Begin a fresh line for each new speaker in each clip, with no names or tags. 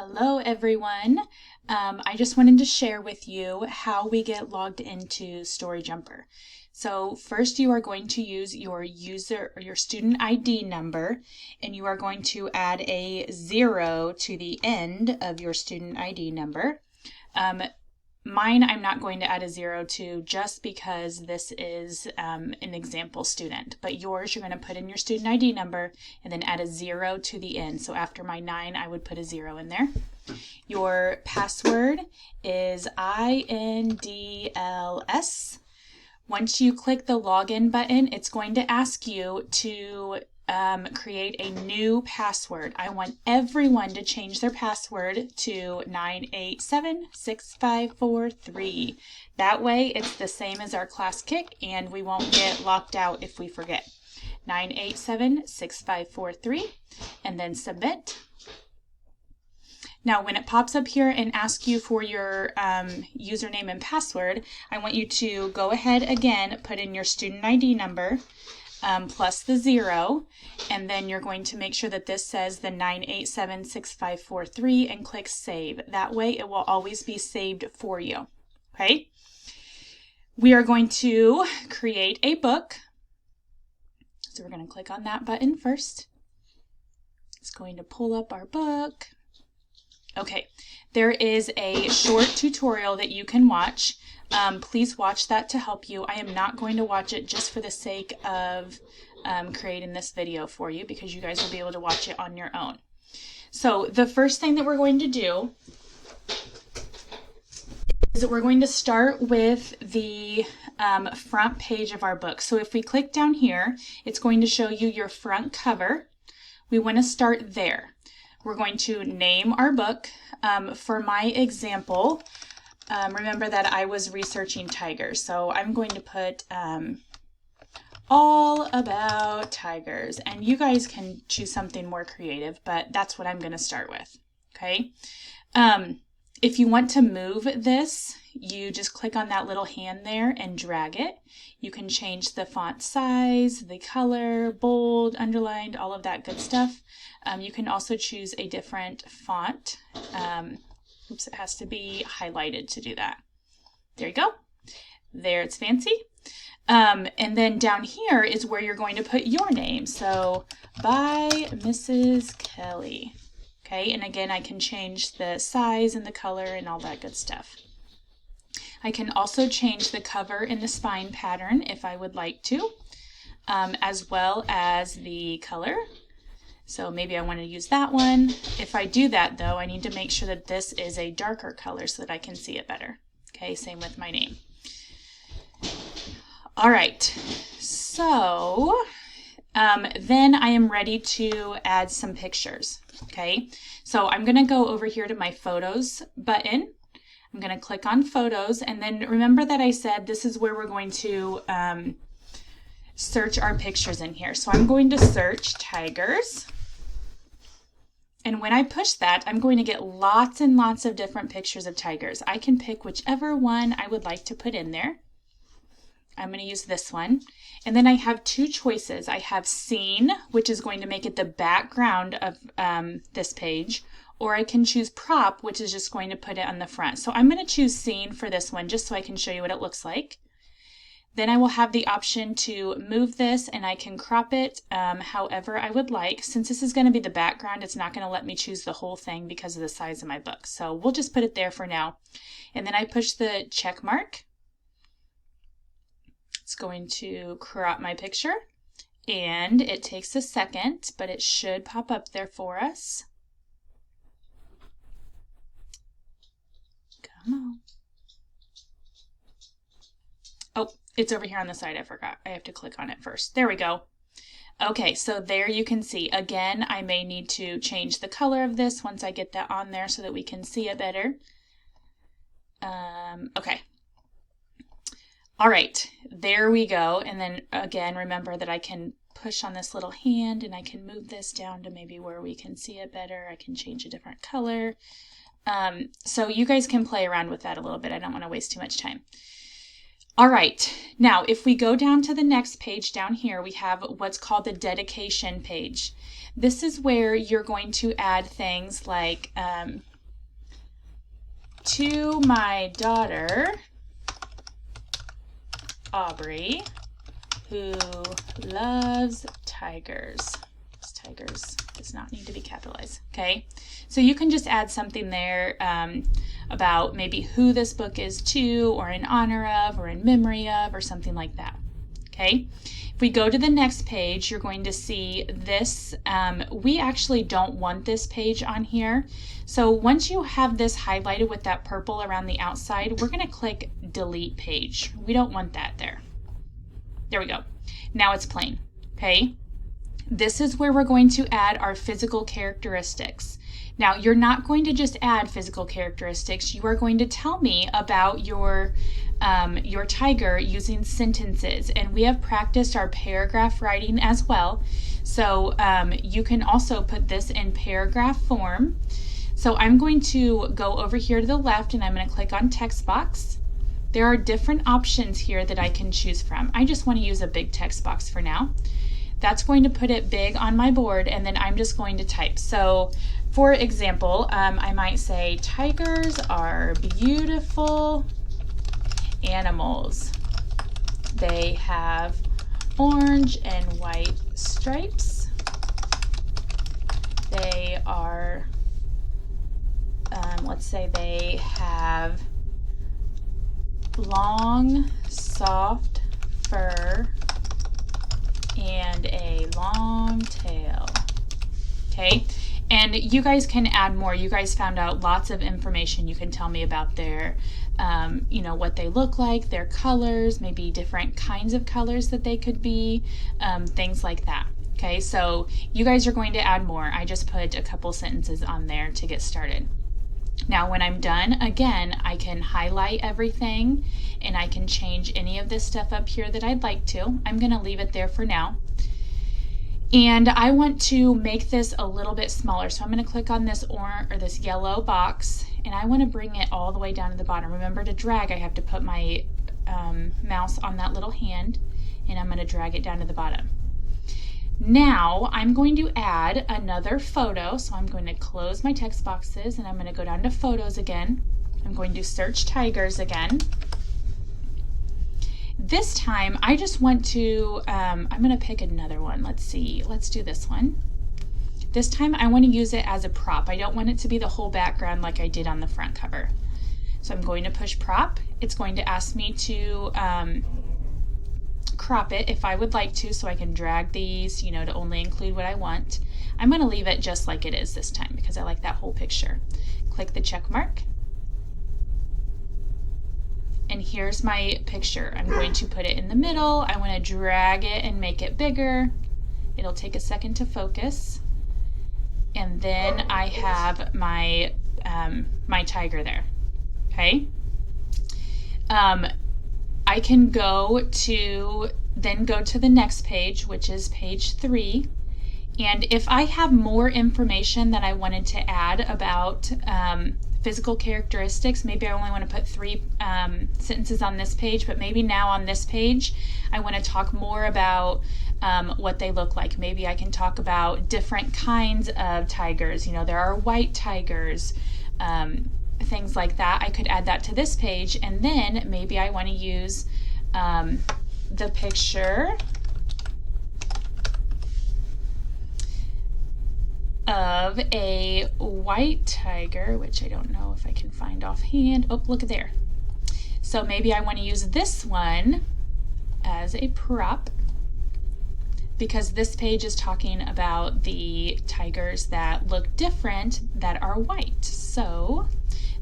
Hello everyone. I just wanted to share with you how we get logged into StoryJumper. So first you are going to use your user or your student ID number, and you are going to add a 0 to the end of your student ID number. Mine I'm not going to add a 0 to just because this is an example student, but yours you're going to put in your student ID number and then add a 0 to the end. So after my 9 I would put a 0 in there. Your password is INDLS. Once you click the login button, it's going to ask you to create a new password. I want everyone to change their password to 9876543. That way it's the same as our class kick and we won't get locked out if we forget. 9876543 and then submit. Now when it pops up here and asks you for your username and password, I want you to go ahead again, put in your student ID number plus the 0, and then you're going to make sure that this says the 9876543 and click save. That way it will always be saved for you. Okay? We are going to create a book. So we're going to click on that button first. It's going to pull up our book. Okay, there is a short tutorial that you can watch. Please watch that to help you. I am not going to watch it just for the sake of creating this video for you, because you guys will be able to watch it on your own. So the first thing that we're going to do is that we're going to start with the front page of our book. So if we click down here, it's going to show you your front cover. We want to start there. We're going to name our book. For my example, remember that I was researching tigers, so I'm going to put all about tigers, and you guys can choose something more creative, but that's what I'm going to start with. Okay. If you want to move this, you just click on that little hand there and drag it. You can change the font size, the color, bold, underlined, all of that good stuff. You can also choose a different font. Oops, it has to be highlighted to do that. There you go. There, it's fancy. And then down here is where you're going to put your name. So, by Mrs. Kelly. Okay, and again, I can change the size and the color and all that good stuff. I can also change the cover and the spine pattern if I would like to, as well as the color. So maybe I want to use that one. If I do that though, I need to make sure that this is a darker color so that I can see it better. Okay, same with my name. All right, so then I am ready to add some pictures. Okay, so I'm going to go over here to my photos button. I'm going to click on photos, and then remember that I said this is where we're going to search our pictures in here. So I'm going to search tigers. And when I push that, I'm going to get lots and lots of different pictures of tigers. I can pick whichever one I would like to put in there. I'm going to use this one. And then I have two choices. I have scene, which is going to make it the background of this page, or I can choose prop, which is just going to put it on the front. So I'm going to choose scene for this one, just so I can show you what it looks like. Then I will have the option to move this, and I can crop it however I would like. Since this is going to be the background, it's not going to let me choose the whole thing because of the size of my book. So we'll just put it there for now. And then I push the check mark. It's going to crop my picture, and it takes a second, but it should pop up there for us. Come on. Oh, it's over here on the side. I forgot. I have to click on it first. There we go. Okay, so there you can see. Again, I may need to change the color of this once I get that on there so that we can see it better. Okay. All right, there we go. And then again, remember that I can push on this little hand and I can move this down to maybe where we can see it better. I can change a different color. So you guys can play around with that a little bit. I don't want to waste too much time. All right, now if we go down to the next page down here, we have what's called the dedication page. This is where you're going to add things like to my daughter, Aubrey, who loves tigers. Tigers does not need to be capitalized. Okay, so you can just add something there about maybe who this book is to, or in honor of, or in memory of, or something like that. Okay, if we go to the next page, you're going to see this. We actually don't want this page on here. So once you have this highlighted with that purple around the outside, we're going to click delete page. We don't want that there. There we go. Now it's plain. Okay. This is where we're going to add our physical characteristics. Now, you're not going to just add physical characteristics. You are going to tell me about your tiger using sentences. And we have practiced our paragraph writing as well. So you can also put this in paragraph form. So I'm going to go over here to the left and I'm going to click on text box. There are different options here that I can choose from. I just want to use a big text box for now. That's going to put it big on my board, and then I'm just going to type. So for example, I might say tigers are beautiful animals. They have orange and white stripes. They are, let's say they have long, soft fur and a long tail. Okay, and you guys can add more. You guys found out lots of information. You can tell me about their, what they look like, their colors, maybe different kinds of colors that they could be, things like that. Okay, so you guys are going to add more. I just put a couple sentences on there to get started. Now, when I'm done, again, I can highlight everything and I can change any of this stuff up here that I'd like to. I'm going to leave it there for now. And I want to make this a little bit smaller. So I'm going to click on this this yellow box and I want to bring it all the way down to the bottom. Remember, to drag, I have to put my mouse on that little hand and I'm going to drag it down to the bottom. Now I'm going to add another photo. So I'm going to close my text boxes and I'm going to go down to photos again. I'm going to search tigers again. This time I just want to, I'm going to pick another one. Let's see, let's do this one. This time I want to use it as a prop. I don't want it to be the whole background like I did on the front cover. So I'm going to push prop. It's going to ask me to crop it if I would like to, so I can drag these, to only include what I want. I'm going to leave it just like it is this time because I like that whole picture. Click the check mark. And here's my picture. I'm going to put it in the middle. I want to drag it and make it bigger. It'll take a second to focus. And then I have my my tiger there. Okay. I can go to the next page, which is page 3. And if I have more information that I wanted to add about physical characteristics, maybe I only want to put 3 sentences on this page, but maybe now on this page I want to talk more about what they look like. Maybe I can talk about different kinds of tigers. There are white tigers, things like that. I could add that to this page, and then maybe I want to use the picture of a white tiger, which I don't know if I can find offhand. Oh, look at there. So maybe I want to use this one as a prop because this page is talking about the tigers that look different that are white. So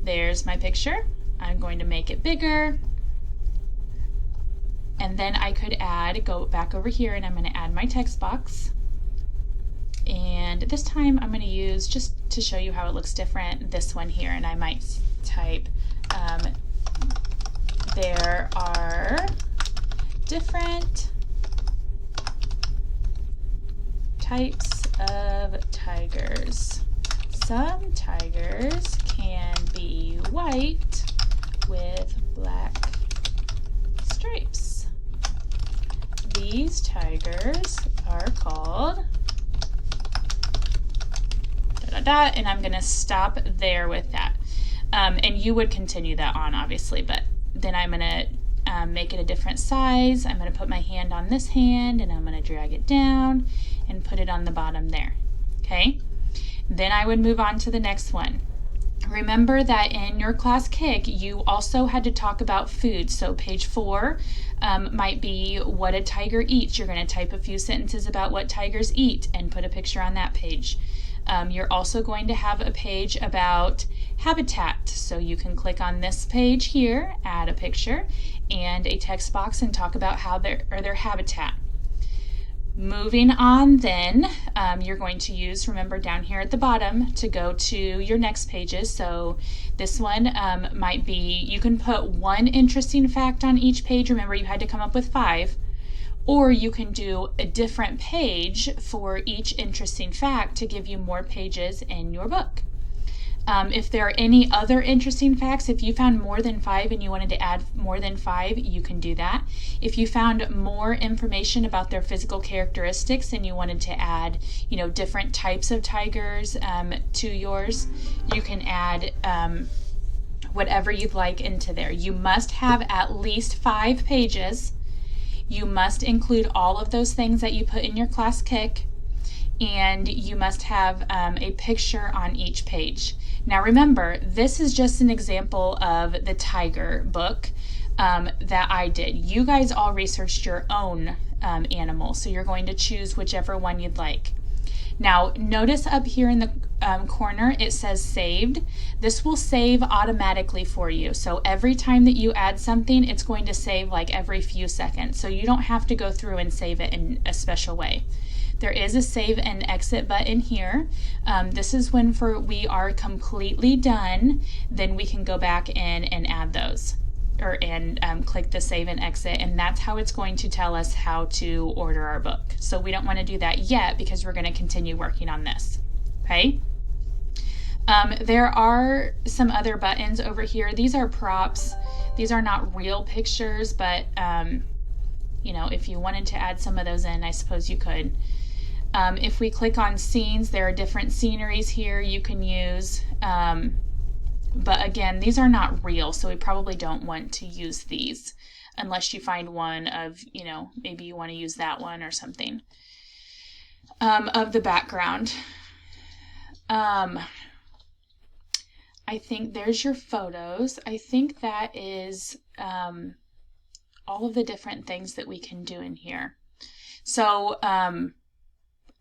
there's my picture. I'm going to make it bigger. And then I could go back over here and I'm going to add my text box. And this time I'm going to use, just to show you how it looks different, this one here. And I might type, there are different types of tigers. Some tigers can be white with black stripes. These tigers are called and I'm going to stop there with that. And you would continue that on, obviously, but then I'm going to make it a different size. I'm going to put my hand on this hand, and I'm going to drag it down and put it on the bottom there. Okay? Then I would move on to the next one. Remember that in your class KIC, you also had to talk about food. So page 4 might be what a tiger eats. You're going to type a few sentences about what tigers eat and put a picture on that page. You're also going to have a page about habitat. So you can click on this page here, add a picture and a text box, and talk about how their habitat. Moving on then, you're going to use, remember down here at the bottom, to go to your next pages. So this one might be, you can put one interesting fact on each page. Remember, you had to come up with 5. Or you can do a different page for each interesting fact to give you more pages in your book. If there are any other interesting facts, if you found more than 5 and you wanted to add more than 5, you can do that. If you found more information about their physical characteristics and you wanted to add, different types of tigers to yours, you can add whatever you'd like into there. You must have at least 5 pages. You must include all of those things that you put in your class KIC, and you must have a picture on each page. Now remember, this is just an example of the tiger book that I did. You guys all researched your own animal, so you're going to choose whichever one you'd like. Now notice up here in the corner it says saved. This will save automatically for you. So every time that you add something, it's going to save like every few seconds. So you don't have to go through and save it in a special way. There is a save and exit button here. This is when we are completely done, then we can go back in and add those, and click the save and exit, and that's how it's going to tell us how to order our book. So we don't want to do that yet because we're going to continue working on this. Okay? There are some other buttons over here. These are props. These are not real pictures, but if you wanted to add some of those in, I suppose you could. If we click on scenes, there are different sceneries here you can use. But again, these are not real, so we probably don't want to use these unless you find one of, maybe you want to use that one or something. Of the background. I think there's your photos. I think that is all of the different things that we can do in here. So,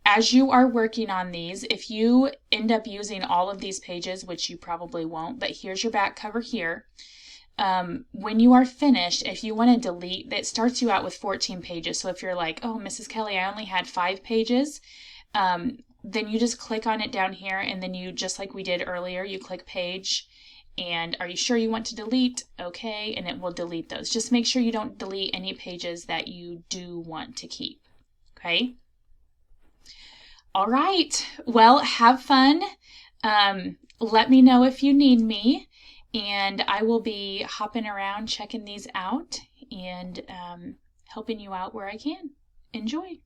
as you are working on these, if you end up using all of these pages, which you probably won't, but here's your back cover here. When you are finished, if you want to delete, that starts you out with 14 pages. So if you're like, oh, Mrs. Kelly, I only had 5 pages, then you just click on it down here, and then you, just like we did earlier, you click page, and are you sure you want to delete? Okay, and it will delete those. Just make sure you don't delete any pages that you do want to keep. Okay? All right, well, have fun. Let me know if you need me, and I will be hopping around checking these out and helping you out where I can. Enjoy.